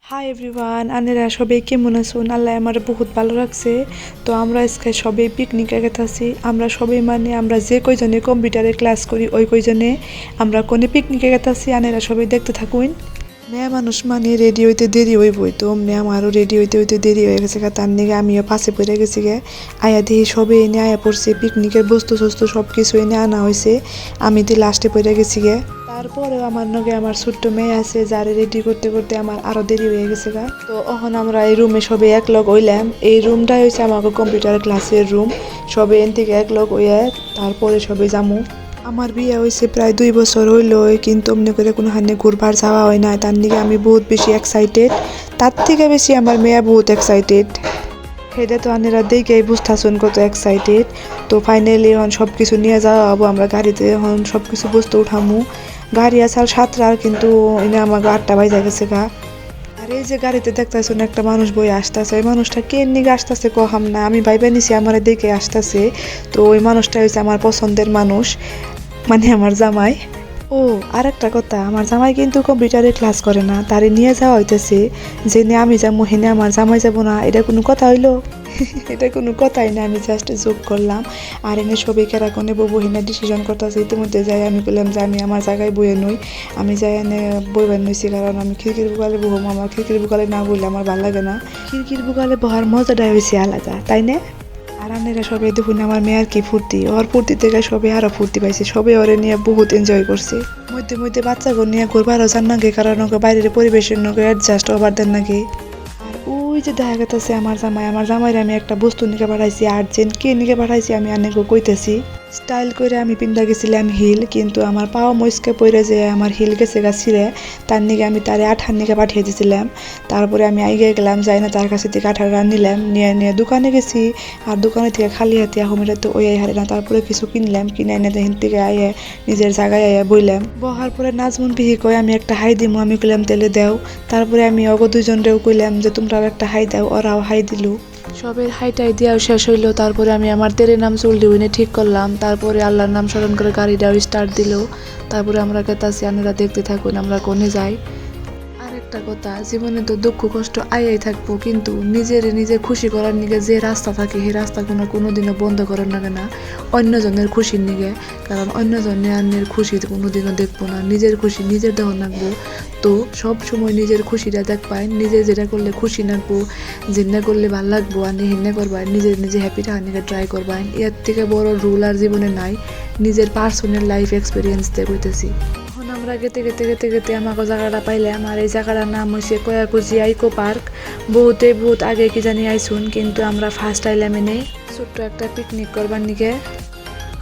Hi everyone, আনেরা সবাই কেমন আছেন? আল্লাহ আমার বহুত ভালো লাগছে। তো আমরা আজকে সবাই পিকনিকে গেতাছি। আমরা সবাই মানে আমরা যে কয়জনে কম্পিউটারে ক্লাস করি ওই কয়জনে আমরা কোনে পিকনিকে গেতাছি। আনেরা সবাই দেখতে থাকুন। মেয়ে মানুষ মানে রেডি হইতে দেরি হইবই, তো অমনি আমারও রেডি হইতে হইতে দেরি হয়ে গেছে। তার নিগে আমিও পাশে পড়ে গেছি গে। আয়া দেখি সবে এনে আয়া পড়ছে, পিকনিকের বস্তু সস্তু সব কিছু এনে আনা হয়েছে। আমি তো লাস্টে পড়ে গেছি গে। তারপরেও আমার নগে আমার ছোট্ট মেয়ে আছে, যারে রেডি করতে করতে আমার আরো দেরি হয়ে গেছে গা। তো এখন আমরা এই রুমে সবে এক লগ হইলাম। এই রুমটাই হয়েছে আমাকে কম্পিউটার ক্লাসের রুম। সবে এন থেকে এক লগ হইয়া তারপরে সবে যামু। আমার বিয়ে হয়েছে প্রায় 2 বছর হইল, কিন্তু অমনি করে কোনো হানে ঘুরবার যাওয়া হয় না। তার নিগে আমি বহুত বেশি এক্সাইটেড। তার থেকে বেশি আমার মেয়ে বহুত এক্সাইটেড। সেটা তো আনেরা দেখেই বুঝতেছেন কত এক্সাইটেড। তো ফাইনালি এখন সব কিছু নিয়ে যাওয়া হবো আমরা গাড়িতে। এখন সব কিছু বস্তু উঠামু। গাড়ি আসার 7টার, কিন্তু এনে আমাকে 8টা বাজে গেছে গা। আর এই যে গাড়িতে দেখতেছেন একটা মানুষ বই আসতেছে। ওই মানুষটা কে নিগে আসতেছে কহাম না, আমি ভাইবা নিছি আমার দেখে আসতেছে। তো ওই মানুষটা হচ্ছে আমার পছন্দের মানুষ, মানে আমার জামাই। ও আর একটা কথা, আমার জামাই কিন্তু কম্পিউটারে ক্লাস করে না, তারে নিয়ে যাওয়া হইতেছে। জেনে আমি যাবো হেনে আমার জামাই যাবো না, এটা কোনো কথা হইলো? এটা কোনো কথাই না, আমি জাস্ট যোগ করলাম। আর এনে সবাই কেরা কোনে বউ হেনে ডিসিশন করতেছে। ইতিমধ্যে যাই আমি বললাম যে আমি আমার জায়গায় বইয়ে নই। আমি যাই এনে বইবার নইছি, কারণ আমি খিড়কির বুকালে বহম। আমার খিড়কির বুকালে না বললে আমার ভালো লাগে না। খিড়কির বুকালে বহার মজাটাই হয়েছে আলাদা, তাই না? আর আনেরা সবাই দেখুন আমার মেয়ের কি ফুর্তি, ওর ফুর্তি থেকে সবাই আরো ফুর্তি পাইছে। সবাই ওরে নিয়ে বহুত এনজয় করছে। মধ্যে মধ্যে বাচ্চাগুলো নিয়ে ঘুরবারও যান নাকি, কারণ ওকে বাইরের পরিবেশের নগে অ্যাডজাস্ট হবার দেন নাকি। আর ওই যে দেখা গেছে আমার জামাই, আমার জামাইরে আমি একটা বস্তু নিকে পাঠাইছি আর্জেন্ট। কে নিকে পাঠাইছি আমি আনেকে কইতেছি। স্টাইল করে আমি পিন্দা গেছিলাম হিল, কিন্তু আমার পাও মস্কে পড়ে যে আমার হিল গেছে গা ছিঁড়ে। তার নিকে আমি তারে 8টার নিকে পাঠিয়ে দিয়েছিলাম। তারপরে আমি আইগে গেলাম, যাই না তার কাছে থেকে 8টা নিলাম, নিয়ে নিয়ে দোকানে গেছি। আর দোকানে থেকে খালি হাতে আহমেরা তো ওই হারে না। তারপরে কিছু কিনলাম, কিনে এনে দেখেন থেকে আইয়ে নিজের জায়গায় আইয়া বইলাম। বহার পরে নাজমুন পিহি কয় আমি একটা হাই দিমু। আমি কইলাম তেলে দেও। তারপরে আমি অগ দুইজনরেও কইলাম যে তোমরাও একটা হাই দাও, ওরাও হাই দিল। সবের হাইটাই দেওয়া শেষ হইলো। তারপরে আমি আমার তেরে নাম চুলটি উইনে ঠিক করলাম। তারপরে আল্লাহর নাম স্মরণ করে গাড়িটাও স্টার্ট দিল। তারপরে আমরা গেতাছি, আনেরা দেখতে থাকুন আমরা কোনে যাই। একটা কথা, জীবনে তো দুঃখ কষ্ট আইয়াই থাকবো, কিন্তু নিজের খুশি করার নিগে যে রাস্তা থাকে সেই রাস্তা কোনোদিনও বন্ধ করার লাগে না অন্যজনের খুশির নিগে। কারণ অন্যজনের খুশি কোনোদিনও দেখবো না, নিজের খুশি নিজের দেওয়া লাগবো। তো সব সময় নিজের খুশিটা দেখবাই, নিজে যেটা করলে খুশি লাগবো, যেটা করলে ভাল লাগবো আর হিন্নে করবাই, নিজে হ্যাপি থাকার নিগে ট্রাই করবাই। এর থেকে বড় রুল আর জীবনে নাই। নিজের পার্সোনাল লাইফ এক্সপিরিয়েন্স দিয়ে কইতেছি। আমরা গেতে গেতে গেতে গেতে আমাকে জায়গাটা পাইলাম। আর এই জায়গাটার নাম হয়েছে কয়াকুজিয়া ইকো পার্ক। বহুত আগে কি জানি আইসুন, কিন্তু আমরা ফার্স্ট আইলাম এনে ছোট্ট একটা পিকনিক করবার নিকে।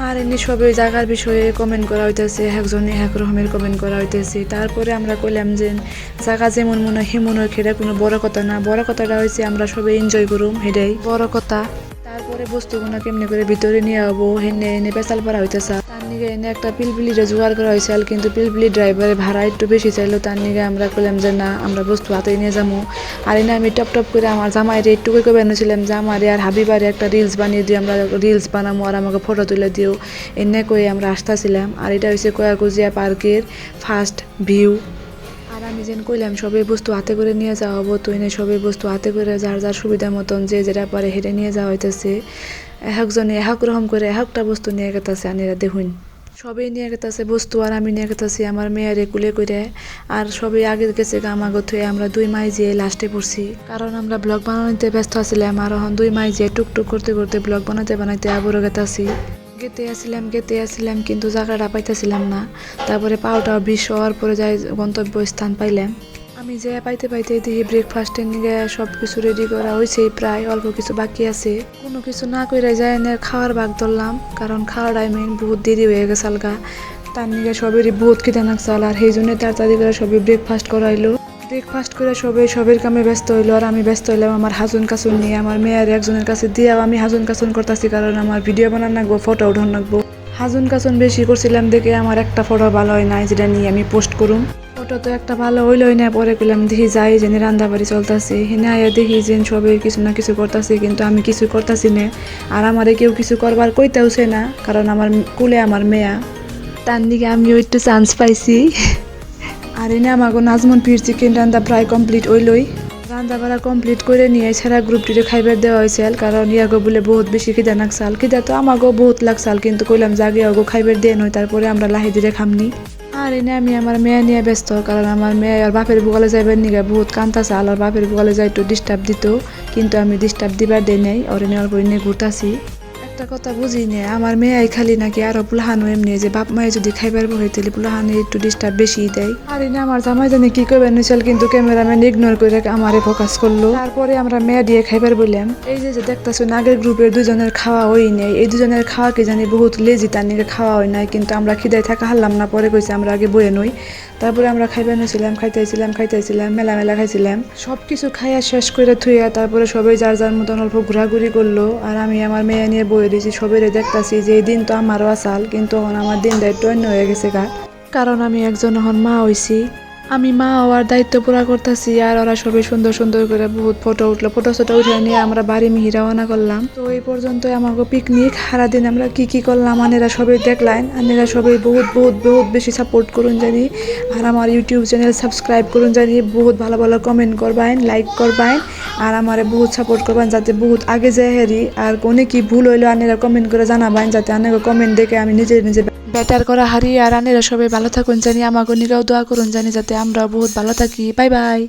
আর এনে সবাই জায়গার বিষয়ে কমেন্ট করা হইতেছে, একজনে এক রকমের কমেন্ট করা হইতেছে। তারপরে আমরা কইলাম যে জায়গা যেমন মনে হয় হেমন হয়, সেটা কোনো বড় কথা না। বড় কথাটা হয়েছে আমরা সবাই এনজয় করুম, সেটাই বড় কথা। তারপরে বস্তুগুলো কেমনি করে ভিতরে নিয়ে যাবো হেনে এনে পেশাল পারা হইতেছে। তার নিগে এনে একটা পিলপিলিটা জোগাড় করা হয়েছে, কিন্তু পিলপিলি ড্রাইভারের ভাড়া একটু বেশি চাইলো। তার নিগে আমরা বললাম যে না, আমরা বস্তু হাতে নিয়ে যাবো। আর এনে আমি টপ টপ করে আমার জামাইরে একটু করে বানিয়েছিলাম যে আমারে আর হাবিবারে একটা রিলস বানিয়ে দিও, আমরা রিলস বানাবো আর আমাকে ফটো তুলে দিও। এনে কয়ে আমরা আসতেছিলাম। আর এটা হচ্ছে কয়াকুজিয়া পার্কের ফার্স্ট ভিউ। আর আমি যেন কইলাম সবাই বস্তু হাতে করে নিয়ে যাওয়া হবো। তো এনে সবাই বস্তু হাতে করে যার যার সুবিধা মতন যে যেটা পারে হেঁটে নিয়ে যাওয়া হইতেছে। একজনে এক রকম করে একটা বস্তু নিয়ে গেতেছে। আনিরা দেখুন সবাই নিয়ে গেতেছে বস্তু, আর আমি নিয়ে গেতেছি আমার মেয়েরে কুলে করে। আর সবাই আগে গেছে আমাগো থুয়ে আমরা 2 মাই যেয়ে লাস্টে পড়ছি, কারণ আমরা ব্লগ বানাতে ব্যস্ত আছিলাম। আর এখন 2 মাই যেয়ে টুকটুক করতে করতে ব্লগ বানাতে আবারও গেতাছি। গেতে আসছিলাম কিন্তু জায়গাটা পাইতেছিলাম না। তারপরে পাওটাও 20 হওয়ার পরে যাই গন্তব্য স্থান পাইলাম। আমি যে পাইতে দেখি ব্রেকফাস্টের নিগে সব কিছু রেডি করা হয়েছে, প্রায় অল্প কিছু বাকি আছে। কোনো কিছু না করে যাই না খাওয়ার ভাগ ধরলাম, কারণ খাওয়াটাই মেন। বহুত দেরি হয়ে গেছে আলগা, তার নিগে সবেরই বহুত খিদে লাগছিল। আর সেই জন্য তাড়াতাড়ি করে সবাই ব্রেকফাস্ট করাইলো। ব্রেকফাস্ট করে সবের কামে ব্যস্ত হইলো। আর আমি ব্যস্ত হইলাম আমার হাজুন কাছুন নিয়ে। আমার মেয়ের একজনের কাছে দিয়েও আমি হাজুন কাছুন করতেছি, কারণ আমার ভিডিও বানান লাগবো, ফটো উঠান লাগবো। হাজুন কাছুন বেশি করছিলাম দেখে আমার একটা ফটো ভালো হয় নাই, যেটা নিয়ে আমি পোস্ট করুম। ফটো তো একটা ভালো হইলই না। পরে পেলাম দেখি যাই জেনে রান্দাবাড়ি চলতেছে, হেনে আয়া দেখি যে সবাই কিছু না কিছু করতেছে, কিন্তু আমি কিছু করতেছি না। আর আমারে কেউ কিছু করবার কইতেওছে না, কারণ আমার কুলে আমার মেয়া। তার দিকে আমিও একটু চান্স পাইছি। আর এনে আমাকে নাজমন ফির চিকেন রান্না প্রায় কমপ্লিট হইলই রান্না বাড়া কমপ্লিট করে নিয়ে সারা গ্রুপটিরে খাইবার দেওয়া হয়েছিল কারণ ইয়াগো বলে বহুত বেশি খিদা লাগছাল খিদা তো আমাকেও বহুত লাগছাল কিন্তু কইলাম জাগে আগো খাইবার দিয়ে নয় তারপরে আমরা লাহি দিরে খামনি আর এনে আমি আমার মেয়ে নিয়ে ব্যস্ত কারণ আমার মেয়ে আর বাপের বুকালে যাইবার নিগে বহুত কান্তা চাল আর বাপের বুকালে যাই একটু ডিস্টার্ব দিত কিন্তু আমি ডিস্টার্ব দিবার দেই নাই ওর এনে অল্প নিয়ে ঘুরতাছি একটা কথা বুঝি নে আমার মেয়ে খালি নাকি আরো পুলাহানো এমনি যে বাপ মায়ে যদি খাইবার বহে তাহলে পুলাহানে একটু ডিস্টার্ব বেশি দেয় আর এনে আমার জামাই জানি কি করবেন নিছিল কিন্তু ক্যামেরাম্যান ইগনোর করে আমারে ফোকাস করলো তারপরে আমরা মেয়ে দিয়ে খাইবার বললাম এই যে দেখতেছো আগের গ্রুপের দুজনের খাওয়া হই নাই এই দুজনের খাওয়া কি জানি বহুত লেজি তার নিকে খাওয়া হয় নাই কিন্তু আমরা খিদায় থাকা হারলাম না পরে কইছে আমরা আগে বয়ে নই তারপরে আমরা খাইবার নিয়েছিলাম খাইতেছিলাম মেলা খাইছিলাম সবকিছু খাইয়া শেষ করে থুইয়া তারপরে সবাই যার যার মতন অল্প ঘোরাঘুরি করলো আর আমি আমার মেয়ে নিয়ে বয়ে দিয়েছি সবাই দেখতাছি যে এই দিন তো আমারও আসাল কিন্তু এখন আমার দিনটা একটু অন্য হয়ে গেছে কারণ আমি একজন এখন মা হইছি আমি মা হওয়ার দায়িত্ব পুরা করতেছি আর ওরা সবাই সুন্দর সুন্দর করে বহুত ফটো উঠলো ফটো উঠে নিয়ে আমরা বাড়ি মিহি রওনা করলাম তো এই পর্যন্ত আমাকে পিকনিক সারাদিন আমরা কি করলাম আনেরা সবাই দেখলেন আনেরা সবাই বহুত বেশি সাপোর্ট করুন জানি আর আমার ইউটিউব চ্যানেল সাবস্ক্রাইব করুন জানি বহুত ভালো ভালো কমেন্ট করবেন লাইক করবেন আর আমারে বহুত সাপোর্ট করবেন যাতে বহুত আগে যায় হেরি আর কোনে কি ভুল হইলো আনেরা কমেন্ট করে জানাবেন যাতে আনেরা কমেন্ট দেখে আমি নিজে বেটার করা হারি আর আনেরা সবাই ভালো থাকুন জানি আমাকে নিরাও দোয়া করুন জানি যাতে আমরা বহুত ভালো থাকি বাই বাই।